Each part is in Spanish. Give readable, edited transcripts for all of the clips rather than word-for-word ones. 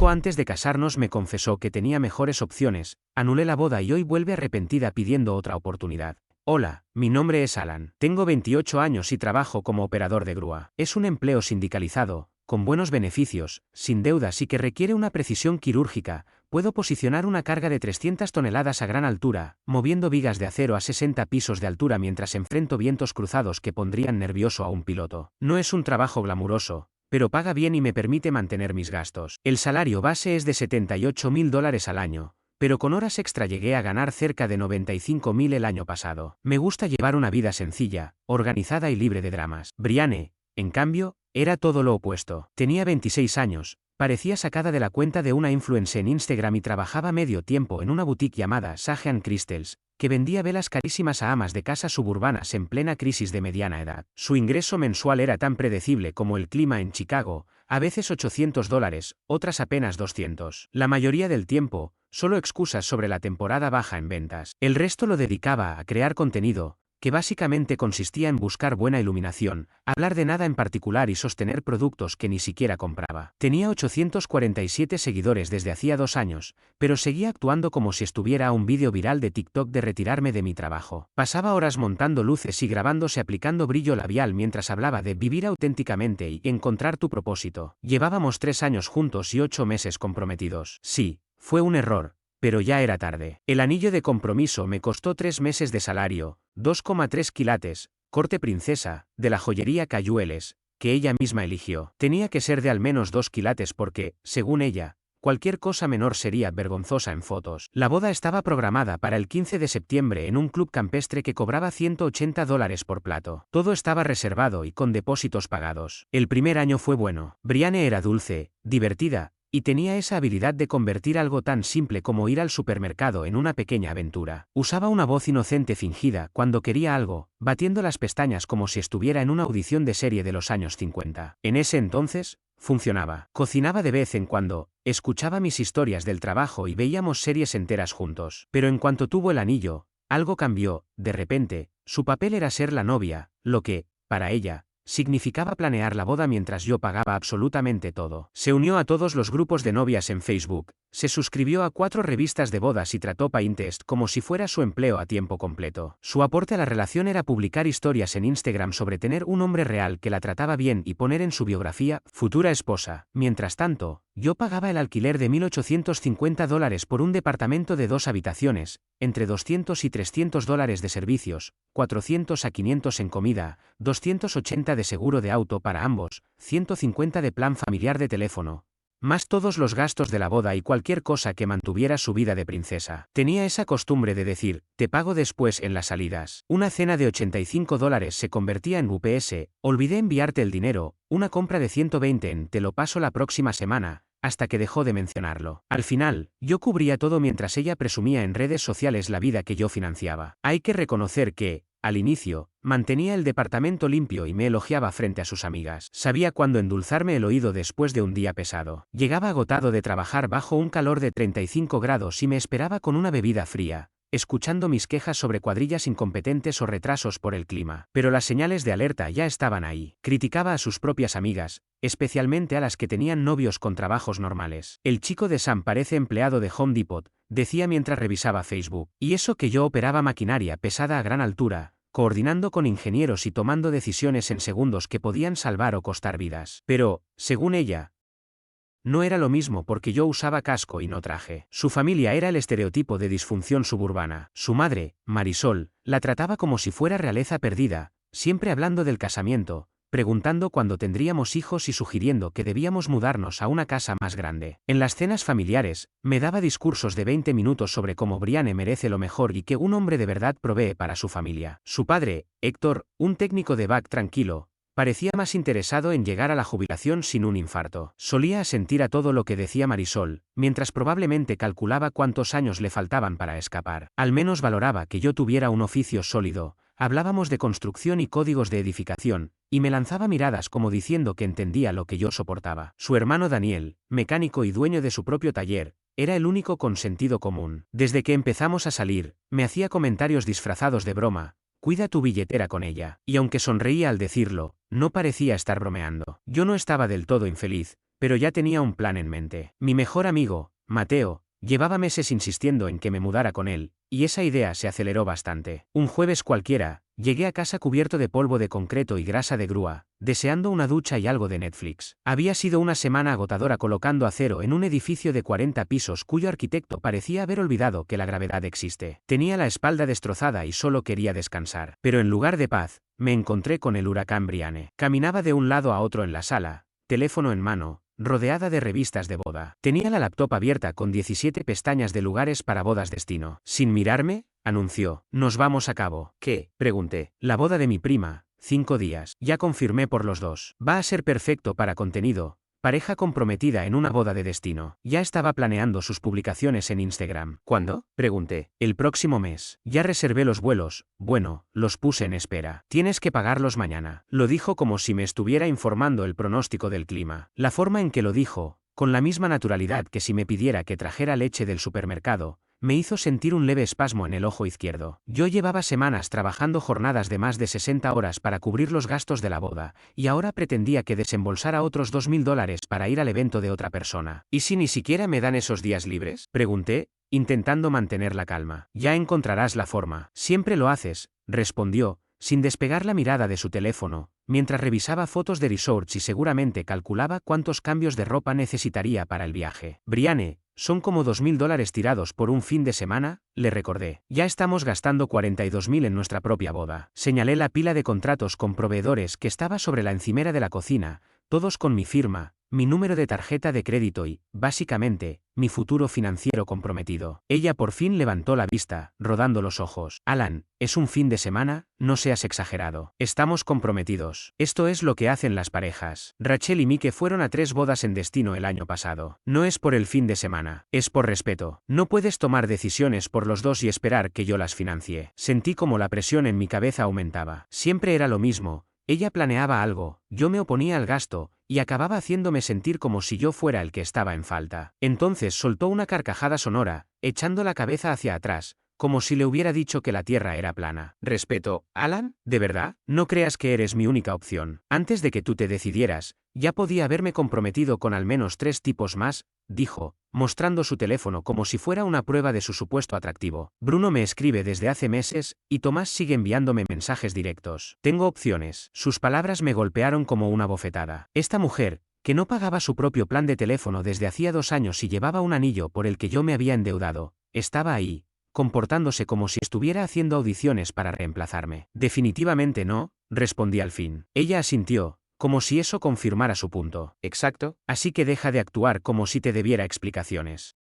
Poco antes de casarnos me confesó que tenía mejores opciones, anulé la boda y hoy vuelve arrepentida pidiendo otra oportunidad. Hola, mi nombre es Alan. Tengo 28 años y trabajo como operador de grúa. Es un empleo sindicalizado, con buenos beneficios, sin deudas y que requiere una precisión quirúrgica. Puedo posicionar una carga de 300 toneladas a gran altura, moviendo vigas de acero a 60 pisos de altura mientras enfrento vientos cruzados que pondrían nervioso a un piloto. No es un trabajo glamuroso, pero paga bien y me permite mantener mis gastos. El salario base es de $78.000 al año, pero con horas extra llegué a ganar cerca de 95.000 el año pasado. Me gusta llevar una vida sencilla, organizada y libre de dramas. Brianne, en cambio, era todo lo opuesto. Tenía 26 años, parecía sacada de la cuenta de una influencer en Instagram y trabajaba medio tiempo en una boutique llamada Sage & Crystals, que vendía velas carísimas a amas de casa suburbanas en plena crisis de mediana edad. Su ingreso mensual era tan predecible como el clima en Chicago, a veces $800, otras apenas 200. La mayoría del tiempo, solo excusas sobre la temporada baja en ventas. El resto lo dedicaba a crear contenido, que básicamente consistía en buscar buena iluminación, hablar de nada en particular y sostener productos que ni siquiera compraba. Tenía 847 seguidores desde hacía 2 años, pero seguía actuando como si estuviera a un vídeo viral de TikTok de retirarme de mi trabajo. Pasaba horas montando luces y grabándose aplicando brillo labial mientras hablaba de vivir auténticamente y encontrar tu propósito. Llevábamos 3 años juntos y 8 meses comprometidos. Sí, fue un error, pero ya era tarde. El anillo de compromiso me costó 3 meses de salario, 2,3 quilates, corte princesa, de la joyería Cayueles, que ella misma eligió. Tenía que ser de al menos 2 quilates porque, según ella, cualquier cosa menor sería vergonzosa en fotos. La boda estaba programada para el 15 de septiembre en un club campestre que cobraba $180 por plato. Todo estaba reservado y con depósitos pagados. El primer año fue bueno. Brianne era dulce, divertida, y tenía esa habilidad de convertir algo tan simple como ir al supermercado en una pequeña aventura. Usaba una voz inocente fingida cuando quería algo, batiendo las pestañas como si estuviera en una audición de serie de los años 50. En ese entonces, funcionaba. Cocinaba de vez en cuando, escuchaba mis historias del trabajo y veíamos series enteras juntos. Pero en cuanto tuvo el anillo, algo cambió. De repente, su papel era ser la novia, lo que, para ella, significaba planear la boda mientras yo pagaba absolutamente todo. Se unió a todos los grupos de novias en Facebook, se suscribió a 4 revistas de bodas y trató Pinterest como si fuera su empleo a tiempo completo. Su aporte a la relación era publicar historias en Instagram sobre tener un hombre real que la trataba bien y poner en su biografía, futura esposa. Mientras tanto, yo pagaba el alquiler de $1.850 por un departamento de 2 habitaciones, entre $200 y $300 de servicios, 400 a 500 en comida, 280 de seguro de auto para ambos, 150 de plan familiar de teléfono, más todos los gastos de la boda y cualquier cosa que mantuviera su vida de princesa. Tenía esa costumbre de decir, te pago después en las salidas. Una cena de $85 se convertía en UPS, olvidé enviarte el dinero, una compra de 120 en te lo paso la próxima semana, hasta que dejó de mencionarlo. Al final, yo cubría todo mientras ella presumía en redes sociales la vida que yo financiaba. Hay que reconocer que, al inicio, mantenía el departamento limpio y me elogiaba frente a sus amigas. Sabía cuándo endulzarme el oído después de un día pesado. Llegaba agotado de trabajar bajo un calor de 35 grados y me esperaba con una bebida fría, escuchando mis quejas sobre cuadrillas incompetentes o retrasos por el clima. Pero las señales de alerta ya estaban ahí. Criticaba a sus propias amigas, especialmente a las que tenían novios con trabajos normales. El chico de Sam parece empleado de Home Depot, decía mientras revisaba Facebook. Y eso que yo operaba maquinaria pesada a gran altura, coordinando con ingenieros y tomando decisiones en segundos que podían salvar o costar vidas. Pero, según ella, no era lo mismo porque yo usaba casco y no traje. Su familia era el estereotipo de disfunción suburbana. Su madre, Marisol, la trataba como si fuera realeza perdida, siempre hablando del casamiento, preguntando cuándo tendríamos hijos y sugiriendo que debíamos mudarnos a una casa más grande. En las cenas familiares, me daba discursos de 20 minutos sobre cómo Brianne merece lo mejor y que un hombre de verdad provee para su familia. Su padre, Héctor, un técnico de back tranquilo, parecía más interesado en llegar a la jubilación sin un infarto. Solía asentir a todo lo que decía Marisol, mientras probablemente calculaba cuántos años le faltaban para escapar. Al menos valoraba que yo tuviera un oficio sólido. Hablábamos de construcción y códigos de edificación, y me lanzaba miradas como diciendo que entendía lo que yo soportaba. Su hermano Daniel, mecánico y dueño de su propio taller, era el único con sentido común. Desde que empezamos a salir, me hacía comentarios disfrazados de broma. Cuida tu billetera con ella. Y aunque sonreía al decirlo, no parecía estar bromeando. Yo no estaba del todo infeliz, pero ya tenía un plan en mente. Mi mejor amigo, Mateo, llevaba meses insistiendo en que me mudara con él, y esa idea se aceleró bastante. Un jueves cualquiera, llegué a casa cubierto de polvo de concreto y grasa de grúa, deseando una ducha y algo de Netflix. Había sido una semana agotadora colocando acero en un edificio de 40 pisos cuyo arquitecto parecía haber olvidado que la gravedad existe. Tenía la espalda destrozada y solo quería descansar. Pero en lugar de paz, me encontré con el huracán Brianne. Caminaba de un lado a otro en la sala, teléfono en mano, rodeada de revistas de boda. Tenía la laptop abierta con 17 pestañas de lugares para bodas destino. Sin mirarme, anunció: «Nos vamos a cabo». «¿Qué?», pregunté. «La boda de mi prima, 5 días. Ya confirmé por los dos. Va a ser perfecto para contenido. Pareja comprometida en una boda de destino». Ya estaba planeando sus publicaciones en Instagram. «¿Cuándo?», pregunté. «El próximo mes. Ya reservé los vuelos. Bueno, los puse en espera. Tienes que pagarlos mañana». Lo dijo como si me estuviera informando el pronóstico del clima. La forma en que lo dijo, con la misma naturalidad que si me pidiera que trajera leche del supermercado, me hizo sentir un leve espasmo en el ojo izquierdo. Yo llevaba semanas trabajando jornadas de más de 60 horas para cubrir los gastos de la boda, y ahora pretendía que desembolsara otros $2000 para ir al evento de otra persona. ¿Y si ni siquiera me dan esos días libres?, pregunté, intentando mantener la calma. «Ya encontrarás la forma. Siempre lo haces», respondió, sin despegar la mirada de su teléfono, mientras revisaba fotos de resorts y seguramente calculaba cuántos cambios de ropa necesitaría para el viaje. «Brianne, son como $2000 tirados por un fin de semana», le recordé. «Ya estamos gastando 42.000 en nuestra propia boda». Señalé la pila de contratos con proveedores que estaba sobre la encimera de la cocina, todos con mi firma, mi número de tarjeta de crédito y, básicamente, mi futuro financiero comprometido. Ella por fin levantó la vista, rodando los ojos. «Alan, es un fin de semana, no seas exagerado. Estamos comprometidos. Esto es lo que hacen las parejas». Rachel y Mike fueron a 3 bodas en destino el año pasado. «No es por el fin de semana, es por respeto. No puedes tomar decisiones por los dos y esperar que yo las financie». Sentí como la presión en mi cabeza aumentaba. Siempre era lo mismo. Ella planeaba algo, yo me oponía al gasto, y acababa haciéndome sentir como si yo fuera el que estaba en falta. Entonces soltó una carcajada sonora, echando la cabeza hacia atrás, como si le hubiera dicho que la tierra era plana. «¿Respeto, Alan? ¿De verdad? No creas que eres mi única opción. Antes de que tú te decidieras, ya podía haberme comprometido con al menos 3 tipos más», dijo, mostrando su teléfono como si fuera una prueba de su supuesto atractivo. «Bruno me escribe desde hace meses, y Tomás sigue enviándome mensajes directos. Tengo opciones». Sus palabras me golpearon como una bofetada. Esta mujer, que no pagaba su propio plan de teléfono desde hacía 2 años y llevaba un anillo por el que yo me había endeudado, estaba ahí, comportándose como si estuviera haciendo audiciones para reemplazarme. «Definitivamente no», respondí al fin. Ella asintió, como si eso confirmara su punto. «Exacto, así que deja de actuar como si te debiera explicaciones.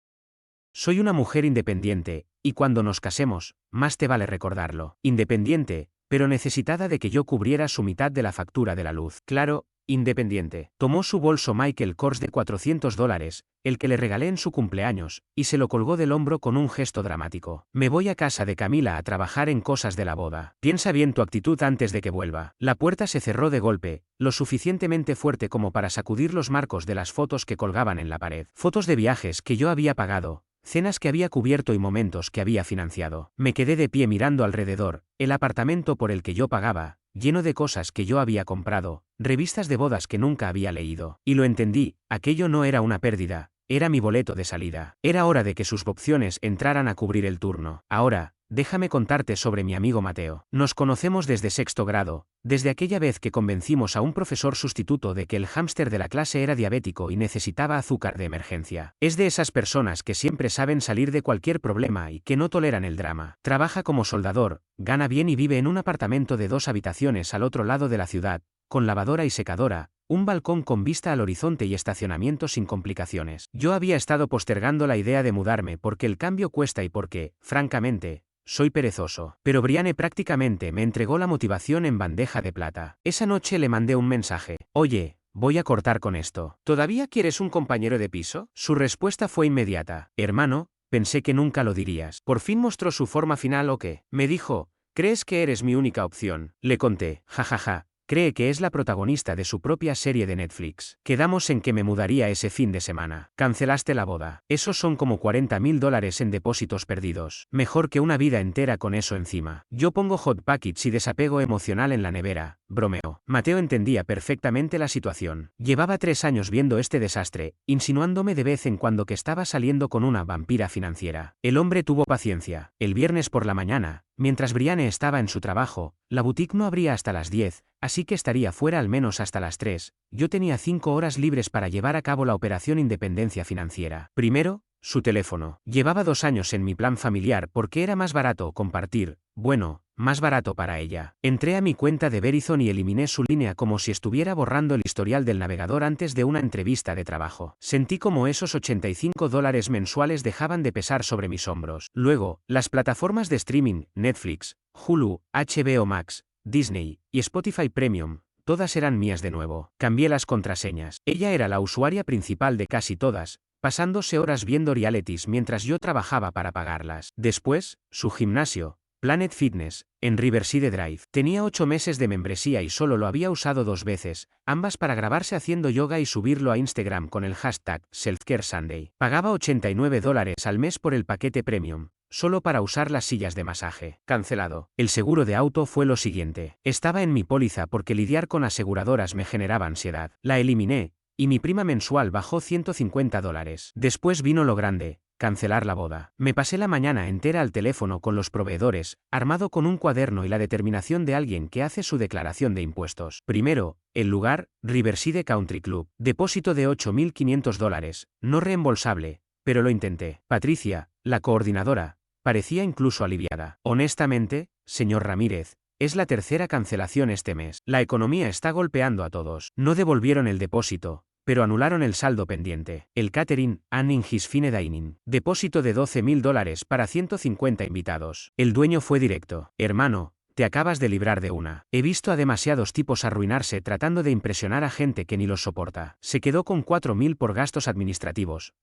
Soy una mujer independiente, y cuando nos casemos, más te vale recordarlo. Independiente, pero necesitada de que yo cubriera su mitad de la factura de la luz. Claro, independiente». Tomó su bolso Michael Kors de $400, el que le regalé en su cumpleaños, y se lo colgó del hombro con un gesto dramático. «Me voy a casa de Camila a trabajar en cosas de la boda. Piensa bien tu actitud antes de que vuelva». La puerta se cerró de golpe, lo suficientemente fuerte como para sacudir los marcos de las fotos que colgaban en la pared. Fotos de viajes que yo había pagado, cenas que había cubierto y momentos que había financiado. Me quedé de pie mirando alrededor, el apartamento por el que yo pagaba, lleno de cosas que yo había comprado, revistas de bodas que nunca había leído. Y lo entendí, aquello no era una pérdida, era mi boleto de salida. Era hora de que sus opciones entraran a cubrir el turno. Ahora, déjame contarte sobre mi amigo Mateo. Nos conocemos desde 6º grado, desde aquella vez que convencimos a un profesor sustituto de que el hámster de la clase era diabético y necesitaba azúcar de emergencia. Es de esas personas que siempre saben salir de cualquier problema y que no toleran el drama. Trabaja como soldador, gana bien y vive en un apartamento de 2 habitaciones al otro lado de la ciudad, con lavadora y secadora, un balcón con vista al horizonte y estacionamiento sin complicaciones. Yo había estado postergando la idea de mudarme porque el cambio cuesta y porque, francamente, soy perezoso. Pero Brianne prácticamente me entregó la motivación en bandeja de plata. Esa noche le mandé un mensaje. «Oye, voy a cortar con esto. ¿Todavía quieres un compañero de piso?». Su respuesta fue inmediata. «Hermano, pensé que nunca lo dirías». ¿Por fin mostró su forma final o qué? Me dijo: «¿Crees que eres mi única opción?». Le conté. «Jajaja, Cree que es la protagonista de su propia serie de Netflix. Quedamos en que me mudaría ese fin de semana. Cancelaste la boda. Esos son como $40.000 en depósitos perdidos. Mejor que una vida entera con eso encima. Yo pongo hot package y desapego emocional en la nevera, bromeó. Mateo entendía perfectamente la situación. Llevaba 3 años viendo este desastre, insinuándome de vez en cuando que estaba saliendo con una vampira financiera. El hombre tuvo paciencia. El viernes por la mañana, mientras Brianne estaba en su trabajo, la boutique no abría hasta las 10, así que estaría fuera al menos hasta las 3. Yo tenía 5 horas libres para llevar a cabo la operación Independencia Financiera. Primero, su teléfono. Llevaba 2 años en mi plan familiar porque era más barato compartir, bueno, más barato para ella. Entré a mi cuenta de Verizon y eliminé su línea como si estuviera borrando el historial del navegador antes de una entrevista de trabajo. Sentí como esos $85 mensuales dejaban de pesar sobre mis hombros. Luego, las plataformas de streaming, Netflix, Hulu, HBO Max, Disney y Spotify Premium, todas eran mías de nuevo. Cambié las contraseñas. Ella era la usuaria principal de casi todas, pasándose horas viendo realities mientras yo trabajaba para pagarlas. Después, su gimnasio, Planet Fitness, en Riverside Drive. Tenía 8 meses de membresía y solo lo había usado 2 veces, ambas para grabarse haciendo yoga y subirlo a Instagram con el hashtag SelfCareSunday. Pagaba $89 al mes por el paquete premium, solo para usar las sillas de masaje. Cancelado. El seguro de auto fue lo siguiente. Estaba en mi póliza porque lidiar con aseguradoras me generaba ansiedad. La eliminé, y mi prima mensual bajó $150. Después vino lo grande. Cancelar la boda. Me pasé la mañana entera al teléfono con los proveedores, armado con un cuaderno y la determinación de alguien que hace su declaración de impuestos. Primero, el lugar, Riverside Country Club. Depósito de $8.500, no reembolsable, pero lo intenté. Patricia, la coordinadora, parecía incluso aliviada. Honestamente, señor Ramírez, es la tercera cancelación este mes. La economía está golpeando a todos. No devolvieron el depósito, pero anularon el saldo pendiente. El catering, and in his fine dining. Depósito de $12.000 para 150 invitados. El dueño fue directo. Hermano, te acabas de librar de una. He visto a demasiados tipos arruinarse tratando de impresionar a gente que ni los soporta. Se quedó con $4.000 por gastos administrativos,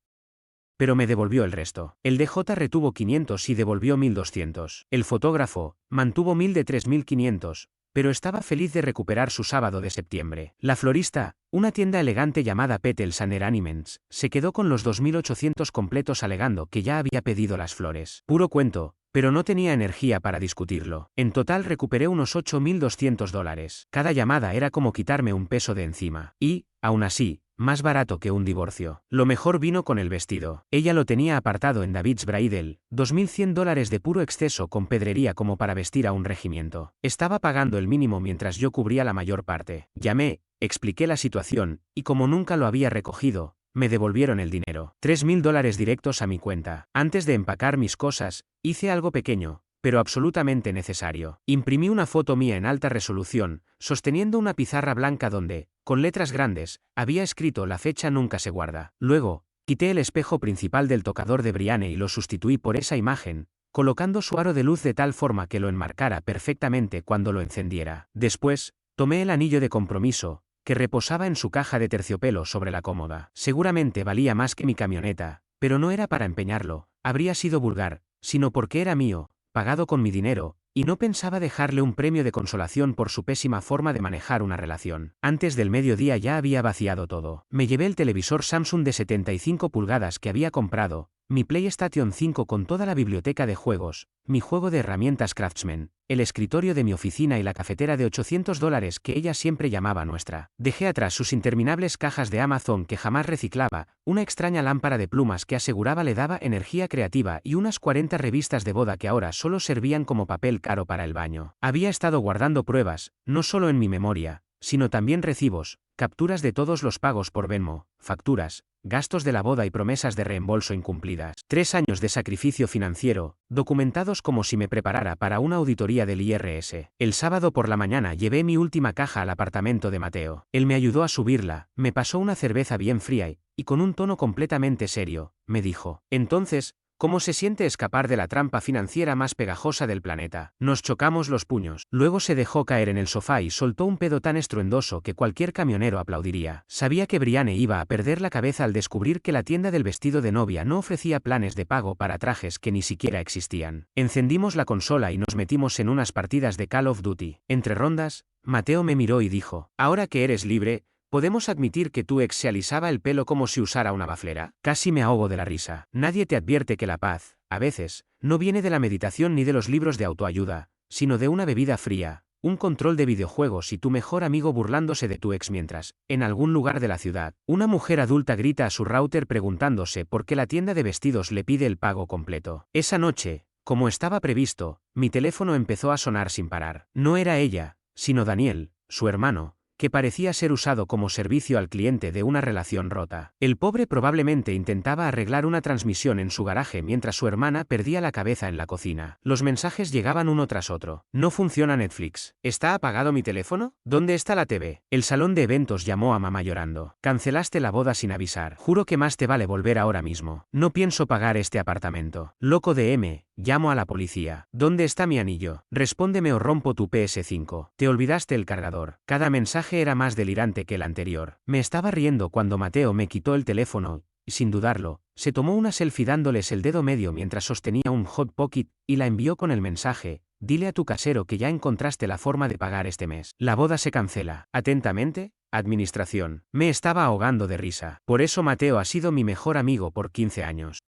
pero me devolvió el resto. El DJ retuvo 500 y devolvió 1.200. El fotógrafo mantuvo 1.000 de 3.500, pero estaba feliz de recuperar su sábado de septiembre. La florista, una tienda elegante llamada Petals and Ornaments, se quedó con los 2.800 completos alegando que ya había pedido las flores. Puro cuento, pero no tenía energía para discutirlo. En total recuperé unos $8.200. Cada llamada era como quitarme un peso de encima. Y, aún así, más barato que un divorcio. Lo mejor vino con el vestido. Ella lo tenía apartado en David's Bridal, $2.100 de puro exceso con pedrería como para vestir a un regimiento. Estaba pagando el mínimo mientras yo cubría la mayor parte. Llamé, expliqué la situación, y como nunca lo había recogido, me devolvieron el dinero. $3.000 directos a mi cuenta. Antes de empacar mis cosas, hice algo pequeño, pero absolutamente necesario. Imprimí una foto mía en alta resolución, sosteniendo una pizarra blanca donde, con letras grandes, había escrito la fecha nunca se guarda. Luego, quité el espejo principal del tocador de Brianne y lo sustituí por esa imagen, colocando su aro de luz de tal forma que lo enmarcara perfectamente cuando lo encendiera. Después, tomé el anillo de compromiso, que reposaba en su caja de terciopelo sobre la cómoda. Seguramente valía más que mi camioneta, pero no era para empeñarlo, habría sido vulgar, sino porque era mío, pagado con mi dinero, y no pensaba dejarle un premio de consolación por su pésima forma de manejar una relación. Antes del mediodía ya había vaciado todo. Me llevé el televisor Samsung de 75 pulgadas que había comprado, mi PlayStation 5 con toda la biblioteca de juegos, mi juego de herramientas Craftsman, el escritorio de mi oficina y la cafetera de $800 que ella siempre llamaba nuestra. Dejé atrás sus interminables cajas de Amazon que jamás reciclaba, una extraña lámpara de plumas que aseguraba le daba energía creativa y unas 40 revistas de boda que ahora solo servían como papel caro para el baño. Había estado guardando pruebas, no solo en mi memoria, sino también recibos, capturas de todos los pagos por Venmo, facturas, gastos de la boda y promesas de reembolso incumplidas. 3 años de sacrificio financiero, documentados como si me preparara para una auditoría del IRS. El sábado por la mañana llevé mi última caja al apartamento de Mateo. Él me ayudó a subirla, me pasó una cerveza bien fría y con un tono completamente serio, me dijo: entonces, ¿Cómo se siente escapar de la trampa financiera más pegajosa del planeta? Nos chocamos los puños. Luego se dejó caer en el sofá y soltó un pedo tan estruendoso que cualquier camionero aplaudiría. Sabía que Brianne iba a perder la cabeza al descubrir que la tienda del vestido de novia no ofrecía planes de pago para trajes que ni siquiera existían. Encendimos la consola y nos metimos en unas partidas de Call of Duty. Entre rondas, Mateo me miró y dijo: «Ahora que eres libre, ¿podemos admitir que tu ex se alisaba el pelo como si usara una baflera?» Casi me ahogo de la risa. Nadie te advierte que la paz, a veces, no viene de la meditación ni de los libros de autoayuda, sino de una bebida fría, un control de videojuegos y tu mejor amigo burlándose de tu ex mientras, en algún lugar de la ciudad, una mujer adulta grita a su router preguntándose por qué la tienda de vestidos le pide el pago completo. Esa noche, como estaba previsto, mi teléfono empezó a sonar sin parar. No era ella, sino Daniel, su hermano, que parecía ser usado como servicio al cliente de una relación rota. El pobre probablemente intentaba arreglar una transmisión en su garaje mientras su hermana perdía la cabeza en la cocina. Los mensajes llegaban uno tras otro. «No funciona Netflix. ¿Está apagado mi teléfono? ¿Dónde está la TV?» El salón de eventos llamó a mamá llorando. «Cancelaste la boda sin avisar. Juro que más te vale volver ahora mismo. No pienso pagar este apartamento. Loco de M. Llamo a la policía. ¿Dónde está mi anillo? Respóndeme o rompo tu PS5. Te olvidaste el cargador». Cada mensaje era más delirante que el anterior. Me estaba riendo cuando Mateo me quitó el teléfono y, sin dudarlo, se tomó una selfie dándoles el dedo medio mientras sostenía un Hot Pocket y la envió con el mensaje: «Dile a tu casero que ya encontraste la forma de pagar este mes. La boda se cancela. Atentamente, Administración». Me estaba ahogando de risa. Por eso Mateo ha sido mi mejor amigo por 15 años.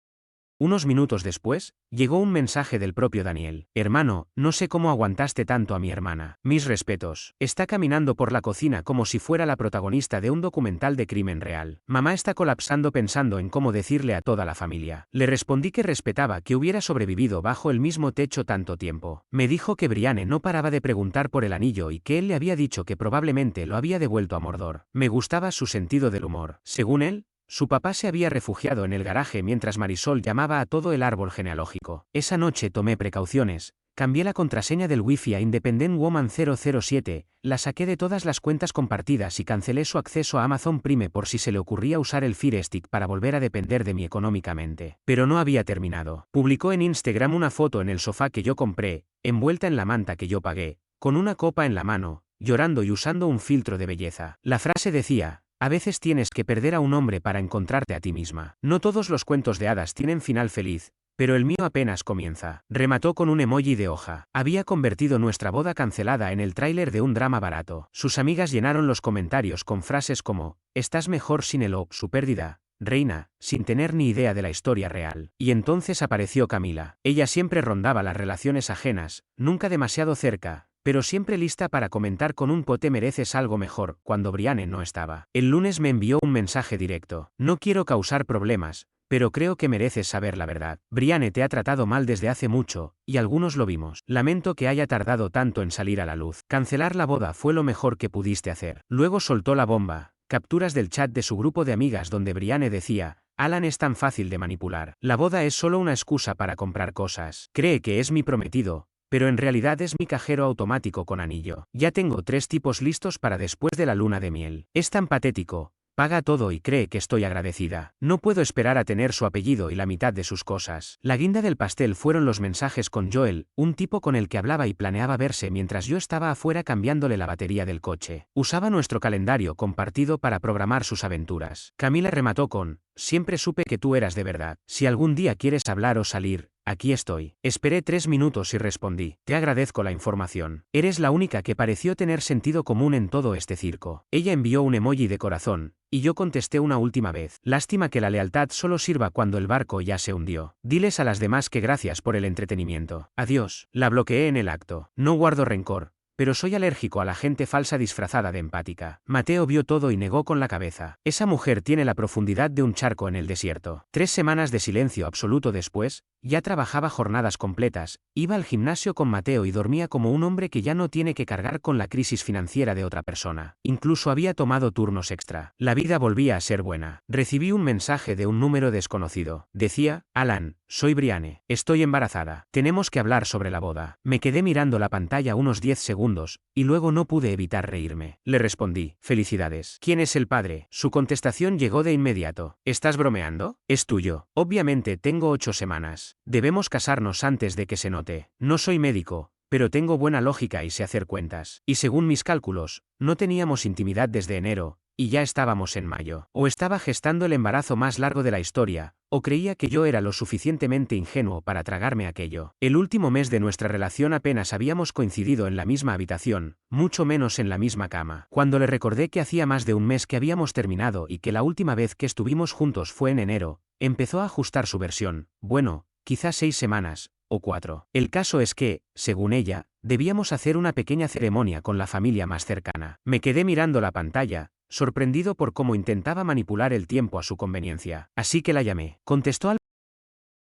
Unos minutos después, llegó un mensaje del propio Daniel. «Hermano, no sé cómo aguantaste tanto a mi hermana. Mis respetos. Está caminando por la cocina como si fuera la protagonista de un documental de crimen real. Mamá está colapsando pensando en cómo decirle a toda la familia». Le respondí que respetaba que hubiera sobrevivido bajo el mismo techo tanto tiempo. Me dijo que Brianne no paraba de preguntar por el anillo y que él le había dicho que probablemente lo había devuelto a Mordor. Me gustaba su sentido del humor. Según él, su papá se había refugiado en el garaje mientras Marisol llamaba a todo el árbol genealógico. Esa noche tomé precauciones. Cambié la contraseña del Wi-Fi a Independent Woman 007, la saqué de todas las cuentas compartidas y cancelé su acceso a Amazon Prime por si se le ocurría usar el Fire Stick para volver a depender de mí económicamente. Pero no había terminado. Publicó en Instagram una foto en el sofá que yo compré, envuelta en la manta que yo pagué, con una copa en la mano, llorando y usando un filtro de belleza. La frase decía: «A veces tienes que perder a un hombre para encontrarte a ti misma». No todos los cuentos de hadas tienen final feliz, pero el mío apenas comienza. Remató con un emoji de hoja. Había convertido nuestra boda cancelada en el tráiler de un drama barato. Sus amigas llenaron los comentarios con frases como: «Estás mejor sin él» o «Su pérdida, reina», sin tener ni idea de la historia real. Y entonces apareció Camila. Ella siempre rondaba las relaciones ajenas, nunca demasiado cerca, pero siempre lista para comentar con un «te mereces algo mejor» cuando Brianne no estaba. El lunes me envió un mensaje directo: «No quiero causar problemas, pero creo que mereces saber la verdad. Brianne te ha tratado mal desde hace mucho, y algunos lo vimos. Lamento que haya tardado tanto en salir a la luz. Cancelar la boda fue lo mejor que pudiste hacer». Luego soltó la bomba, capturas del chat de su grupo de amigas donde Brianne decía: «Alan es tan fácil de manipular. La boda es solo una excusa para comprar cosas. Cree que es mi prometido, pero en realidad es mi cajero automático con anillo. Ya tengo 3 tipos listos para después de la luna de miel. Es tan patético. Paga todo y cree que estoy agradecida. No puedo esperar a tener su apellido y la mitad de sus cosas». La guinda del pastel fueron los mensajes con Joel, un tipo con el que hablaba y planeaba verse mientras yo estaba afuera cambiándole la batería del coche. Usaba nuestro calendario compartido para programar sus aventuras. Camila remató con: «Siempre supe que tú eras de verdad. Si algún día quieres hablar o salir, aquí estoy». Esperé 3 minutos y respondí: «Te agradezco la información. Eres la única que pareció tener sentido común en todo este circo». Ella envió un emoji de corazón, y yo contesté una última vez: «Lástima que la lealtad solo sirva cuando el barco ya se hundió. Diles a las demás que gracias por el entretenimiento. Adiós». La bloqueé en el acto. No guardo rencor, pero soy alérgico a la gente falsa disfrazada de empática. Mateo vio todo y negó con la cabeza. Esa mujer tiene la profundidad de un charco en el desierto. 3 semanas de silencio absoluto después, ya trabajaba jornadas completas, iba al gimnasio con Mateo y dormía como un hombre que ya no tiene que cargar con la crisis financiera de otra persona. Incluso había tomado turnos extra. La vida volvía a ser buena. Recibí un mensaje de un número desconocido. Decía: «Alan, soy Brianne. Estoy embarazada. Tenemos que hablar sobre la boda. Me quedé mirando la pantalla unos 10 segundos, y luego no pude evitar reírme. Le respondí, felicidades. ¿Quién es el padre? Su contestación llegó de inmediato. ¿Estás bromeando? Es tuyo. Obviamente tengo 8 semanas. Debemos casarnos antes de que se note. No soy médico, pero tengo buena lógica y sé hacer cuentas. Y según mis cálculos, no teníamos intimidad desde enero, y ya estábamos en mayo. O estaba gestando el embarazo más largo de la historia, o creía que yo era lo suficientemente ingenuo para tragarme aquello. El último mes de nuestra relación apenas habíamos coincidido en la misma habitación, mucho menos en la misma cama. Cuando le recordé que hacía más de un mes que habíamos terminado y que la última vez que estuvimos juntos fue en enero, empezó a ajustar su versión. Bueno, quizás 6 semanas, o 4. El caso es que, según ella, debíamos hacer una pequeña ceremonia con la familia más cercana. Me quedé mirando la pantalla, sorprendido por cómo intentaba manipular el tiempo a su conveniencia. Así que la llamé. Contestó al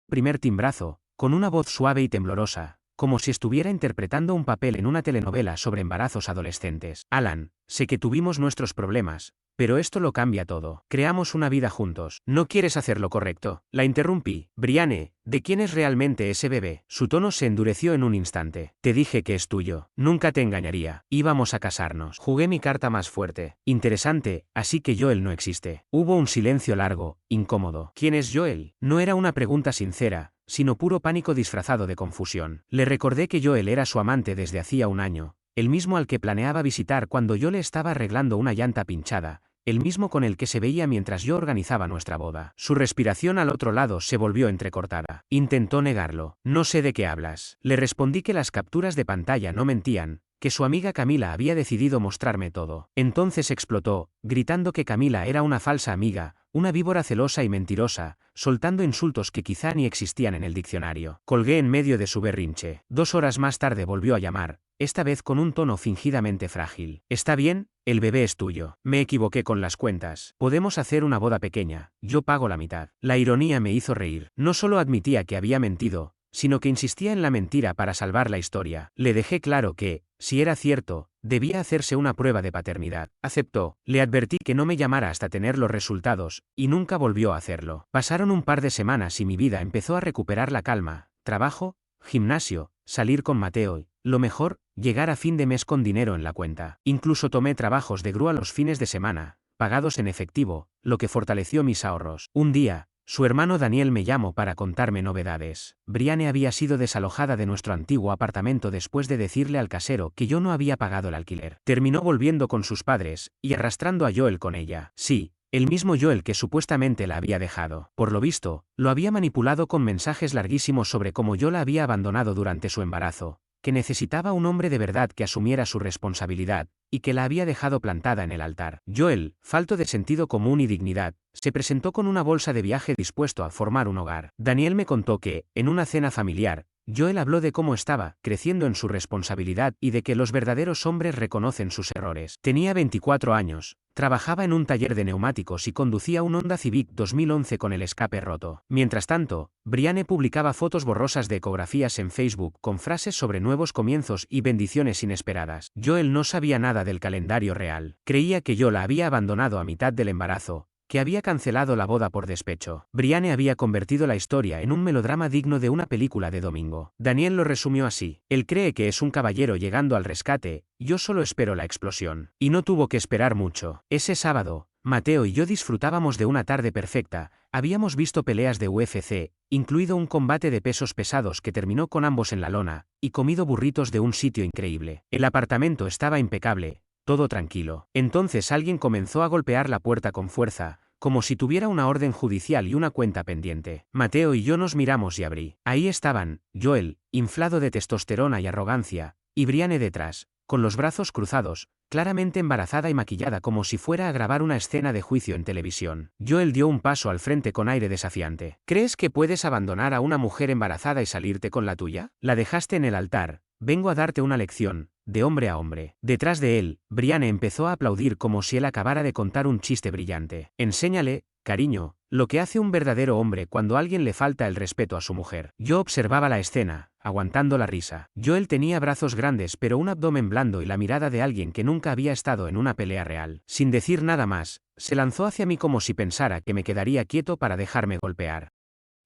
primer timbrazo, con una voz suave y temblorosa, como si estuviera interpretando un papel en una telenovela sobre embarazos adolescentes. Alan, sé que tuvimos nuestros problemas, pero esto lo cambia todo. Creamos una vida juntos. ¿No quieres hacer lo correcto? La interrumpí. Brianne, ¿de quién es realmente ese bebé? Su tono se endureció en un instante. Te dije que es tuyo. Nunca te engañaría. Íbamos a casarnos. Jugué mi carta más fuerte. Interesante, así que Joel no existe. Hubo un silencio largo, incómodo. ¿Quién es Joel? No era una pregunta sincera, sino puro pánico disfrazado de confusión. Le recordé que Joel era su amante desde hacía un año, el mismo al que planeaba visitar cuando yo le estaba arreglando una llanta pinchada, el mismo con el que se veía mientras yo organizaba nuestra boda. Su respiración al otro lado se volvió entrecortada. Intentó negarlo. No sé de qué hablas. Le respondí que las capturas de pantalla no mentían, que su amiga Camila había decidido mostrarme todo. Entonces explotó, gritando que Camila era una falsa amiga, una víbora celosa y mentirosa, soltando insultos que quizá ni existían en el diccionario. Colgué en medio de su berrinche. 2 horas más tarde volvió a llamar, esta vez con un tono fingidamente frágil. ¿Está bien? El bebé es tuyo. Me equivoqué con las cuentas. Podemos hacer una boda pequeña. Yo pago la mitad. La ironía me hizo reír. No solo admitía que había mentido, sino que insistía en la mentira para salvar la historia. Le dejé claro que, si era cierto, debía hacerse una prueba de paternidad. Aceptó. Le advertí que no me llamara hasta tener los resultados, y nunca volvió a hacerlo. Pasaron un par de semanas y mi vida empezó a recuperar la calma. Trabajo, gimnasio, salir con Mateo y, lo mejor, llegar a fin de mes con dinero en la cuenta. Incluso tomé trabajos de grúa los fines de semana, pagados en efectivo, lo que fortaleció mis ahorros. Un día, su hermano Daniel me llamó para contarme novedades. Brianne había sido desalojada de nuestro antiguo apartamento después de decirle al casero que yo no había pagado el alquiler. Terminó volviendo con sus padres, y arrastrando a Joel con ella. Sí, el mismo Joel que supuestamente la había dejado. Por lo visto, lo había manipulado con mensajes larguísimos sobre cómo yo la había abandonado durante su embarazo, que necesitaba un hombre de verdad que asumiera su responsabilidad, y que la había dejado plantada en el altar. Joel, falto de sentido común y dignidad, se presentó con una bolsa de viaje dispuesto a formar un hogar. Daniel me contó que, en una cena familiar, Joel habló de cómo estaba creciendo en su responsabilidad y de que los verdaderos hombres reconocen sus errores. Tenía 24 años, trabajaba en un taller de neumáticos y conducía un Honda Civic 2011 con el escape roto. Mientras tanto, Brianne publicaba fotos borrosas de ecografías en Facebook con frases sobre nuevos comienzos y bendiciones inesperadas. Joel no sabía nada del calendario real. Creía que yo la había abandonado a mitad del embarazo, que había cancelado la boda por despecho. Brianne había convertido la historia en un melodrama digno de una película de domingo. Daniel lo resumió así. Él cree que es un caballero llegando al rescate, yo solo espero la explosión. Y no tuvo que esperar mucho. Ese sábado, Mateo y yo disfrutábamos de una tarde perfecta. Habíamos visto peleas de UFC, incluido un combate de pesos pesados que terminó con ambos en la lona, y comido burritos de un sitio increíble. El apartamento estaba impecable, todo tranquilo. Entonces alguien comenzó a golpear la puerta con fuerza, como si tuviera una orden judicial y una cuenta pendiente. Mateo y yo nos miramos y abrí. Ahí estaban, Joel, inflado de testosterona y arrogancia, y Brianne detrás, con los brazos cruzados, claramente embarazada y maquillada como si fuera a grabar una escena de juicio en televisión. Joel dio un paso al frente con aire desafiante. ¿Crees que puedes abandonar a una mujer embarazada y salirte con la tuya? La dejaste en el altar. Vengo a darte una lección, de hombre a hombre. Detrás de él, Brianne empezó a aplaudir como si él acabara de contar un chiste brillante. Enséñale, cariño, lo que hace un verdadero hombre cuando alguien le falta el respeto a su mujer. Yo observaba la escena, aguantando la risa. Joel tenía brazos grandes pero un abdomen blando y la mirada de alguien que nunca había estado en una pelea real. Sin decir nada más, se lanzó hacia mí como si pensara que me quedaría quieto para dejarme golpear.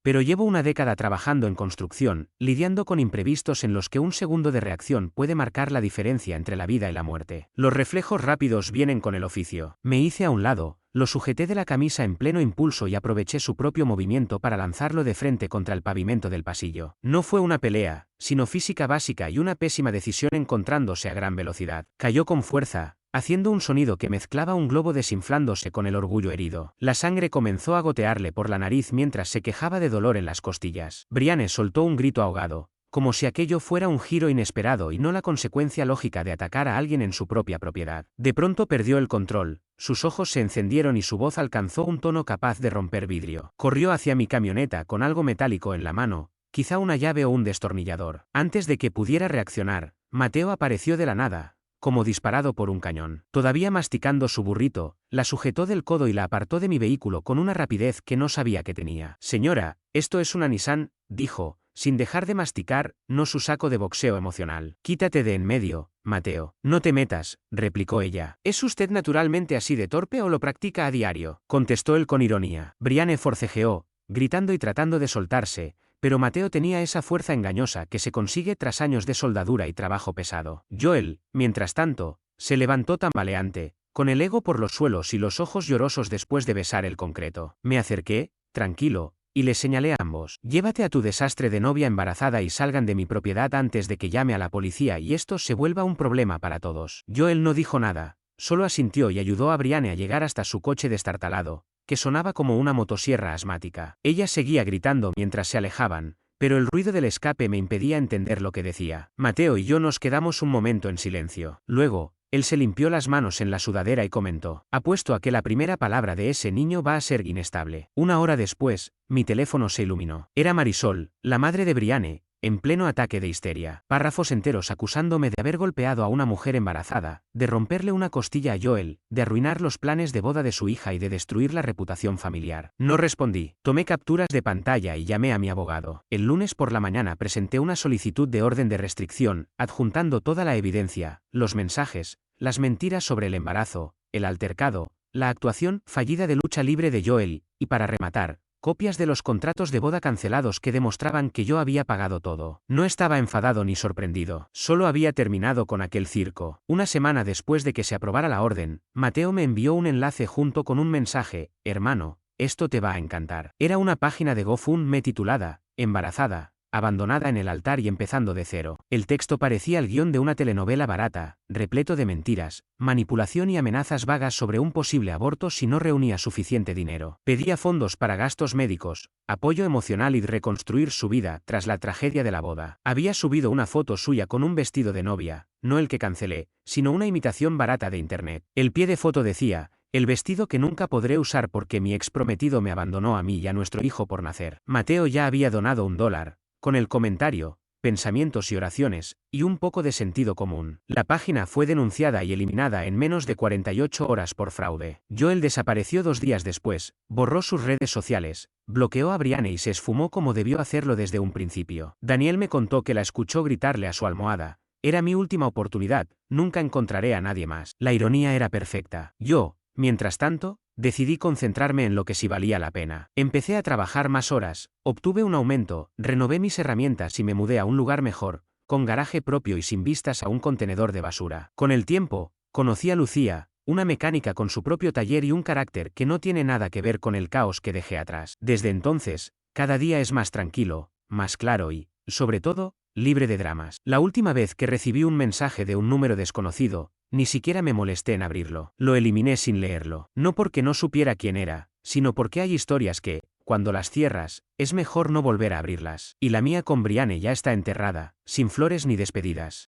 pero llevo una década trabajando en construcción, lidiando con imprevistos en los que un segundo de reacción puede marcar la diferencia entre la vida y la muerte. Los reflejos rápidos vienen con el oficio. Me hice a un lado, lo sujeté de la camisa en pleno impulso y aproveché su propio movimiento para lanzarlo de frente contra el pavimento del pasillo. No fue una pelea, sino física básica y una pésima decisión encontrándose a gran velocidad. Cayó con fuerza, haciendo un sonido que mezclaba un globo desinflándose con el orgullo herido. La sangre comenzó a gotearle por la nariz mientras se quejaba de dolor en las costillas. Brianne soltó un grito ahogado, como si aquello fuera un giro inesperado y no la consecuencia lógica de atacar a alguien en su propia propiedad. De pronto perdió el control, sus ojos se encendieron y su voz alcanzó un tono capaz de romper vidrio. Corrió hacia mi camioneta con algo metálico en la mano, quizá una llave o un destornillador. Antes de que pudiera reaccionar, Mateo apareció de la nada, como disparado por un cañón. Todavía masticando su burrito, la sujetó del codo y la apartó de mi vehículo con una rapidez que no sabía que tenía. Señora, esto es una Nissan, dijo, sin dejar de masticar, no su saco de boxeo emocional. Quítate de en medio, Mateo. No te metas, replicó ella. ¿Es usted naturalmente así de torpe o lo practica a diario? Contestó él con ironía. Brianne forcejeó, gritando y tratando de soltarse, pero Mateo tenía esa fuerza engañosa que se consigue tras años de soldadura y trabajo pesado. Joel, mientras tanto, se levantó tambaleante, con el ego por los suelos y los ojos llorosos después de besar el concreto. Me acerqué, tranquilo, y le señalé a ambos. Llévate a tu desastre de novia embarazada y salgan de mi propiedad antes de que llame a la policía y esto se vuelva un problema para todos. Joel no dijo nada, solo asintió y ayudó a Brianne a llegar hasta su coche destartalado, que sonaba como una motosierra asmática. Ella seguía gritando mientras se alejaban, pero el ruido del escape me impedía entender lo que decía. Mateo y yo nos quedamos un momento en silencio. Luego, él se limpió las manos en la sudadera y comentó: apuesto a que la primera palabra de ese niño va a ser inestable. Una hora después, mi teléfono se iluminó. Era Marisol, la madre de Brianne, en pleno ataque de histeria. Párrafos enteros acusándome de haber golpeado a una mujer embarazada, de romperle una costilla a Joel, de arruinar los planes de boda de su hija y de destruir la reputación familiar. No respondí. Tomé capturas de pantalla y llamé a mi abogado. El lunes por la mañana presenté una solicitud de orden de restricción, adjuntando toda la evidencia, los mensajes, las mentiras sobre el embarazo, el altercado, la actuación fallida de lucha libre de Joel, y para rematar, copias de los contratos de boda cancelados que demostraban que yo había pagado todo. No estaba enfadado ni sorprendido, solo había terminado con aquel circo. Una semana después de que se aprobara la orden, Mateo me envió un enlace junto con un mensaje: hermano, esto te va a encantar. Era una página de GoFundMe titulada, embarazada, abandonada en el altar y empezando de cero. El texto parecía el guión de una telenovela barata, repleto de mentiras, manipulación y amenazas vagas sobre un posible aborto si no reunía suficiente dinero. Pedía fondos para gastos médicos, apoyo emocional y reconstruir su vida tras la tragedia de la boda. Había subido una foto suya con un vestido de novia, no el que cancelé, sino una imitación barata de internet. El pie de foto decía: el vestido que nunca podré usar porque mi ex prometido me abandonó a mí y a nuestro hijo por nacer. Mateo ya había donado $1, con el comentario: pensamientos y oraciones, y un poco de sentido común. La página fue denunciada y eliminada en menos de 48 horas por fraude. Joel desapareció 2 días después, borró sus redes sociales, bloqueó a Brianne y se esfumó como debió hacerlo desde un principio. Daniel me contó que la escuchó gritarle a su almohada: era mi última oportunidad, nunca encontraré a nadie más. La ironía era perfecta. Yo, mientras tanto, decidí concentrarme en lo que sí valía la pena. Empecé a trabajar más horas, obtuve un aumento, renové mis herramientas y me mudé a un lugar mejor, con garaje propio y sin vistas a un contenedor de basura. Con el tiempo, conocí a Lucía, una mecánica con su propio taller y un carácter que no tiene nada que ver con el caos que dejé atrás. Desde entonces, cada día es más tranquilo, más claro y, sobre todo, libre de dramas. La última vez que recibí un mensaje de un número desconocido, ni siquiera me molesté en abrirlo. Lo eliminé sin leerlo. No porque no supiera quién era, sino porque hay historias que, cuando las cierras, es mejor no volver a abrirlas. Y la mía con Brianne ya está enterrada, sin flores ni despedidas.